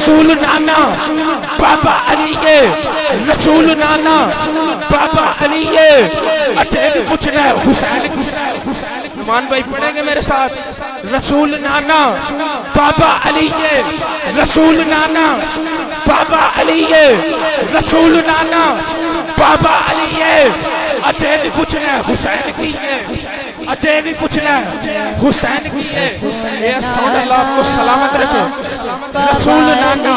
رسول نانا بابا علی ہے، رسول نانا بابا علی ہے۔ اچھا یہ بھی پوچھنا ہے حسین مان بھائی پڑھیں گے میرے ساتھ؟ رسول نانا بابا علی ہے، رسول نانا بابا علی ہے، رسول نانا بابا علی ہے۔ اچھا یہ بھی پوچھنا ہے حسین کی ہے، اچھا یہ بھی پوچھنا ہے حسین کی ہے۔ اے سعود اللہ آپ کو سلامت رکھے۔ رسول نانا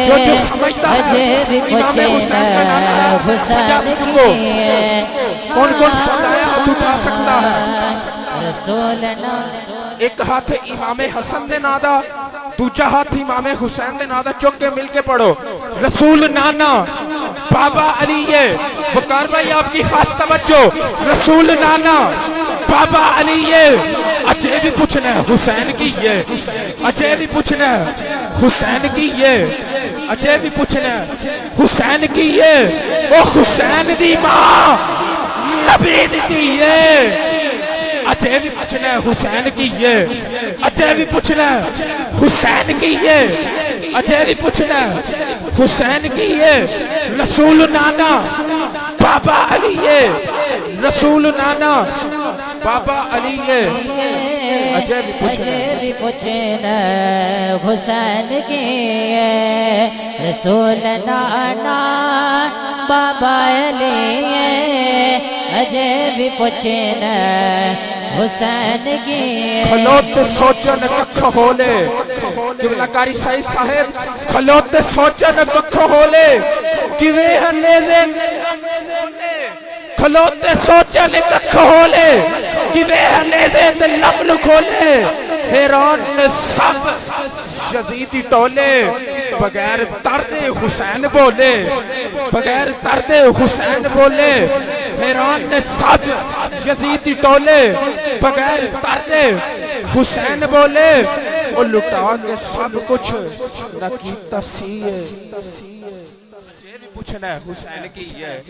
جو سمجھتا ہے امام حسین کا نانا سجادت کو کون کون سجایا ہاتھ اٹھا سکتا ہے؟ ایک ہاتھ امام حسن دے نادا، دوجا ہاتھ امام حسین دے نادا، چک کے مل کے پڑھو رسول نانا بابا علی ہے۔ وقار بھائی آپ کی خاص توجہ، رسول نانا بابا علی ہے۔ اچھا یہ بھی پوچھنا ہے حسین کی ہے، اچھا یہ بھی پوچھنا ہے حسین کی ہے، اچھا یہ بھی پوچھنا ہے حسین کی ہے۔ او حسین دی ماں نبی دی ہے۔ اچھا یہ بھی پوچھنا ہے حسین کی ہے، اچھا یہ بھی پوچھنا ہے حسین کی ہے، اچھا یہ بھی پوچھنا ہے حسین کی ہے۔ رسول نانا بابا علی ہے، رسول نانا بابا علی ہے۔ اچھا یہ بھی پوچھنا حسین کی ہے، رسول نانا بابا علی ہے۔ اجے بھی پوچھنا حسین کی کھلوتے سوچن ککھ ہولے، قبلہ کاری سائی صاحب کھلوتے سوچن ککھ ہولے، کیوے ہنیزے کھلوتے سوچن ککھ ہولے، کیوے ہنیزے تے لبن کھولے، حیران سب یزیدی ٹولے، بغیر درد حسین بولے، بغیر درد حسین بولے، حیران سب یزیدی ٹولے، بغیر درد حسین بولے۔ وہ لٹا کے سب کچھ نہ کیتا سی ہے۔ یہ بھی پوچھنا ہے حسین کی ہے۔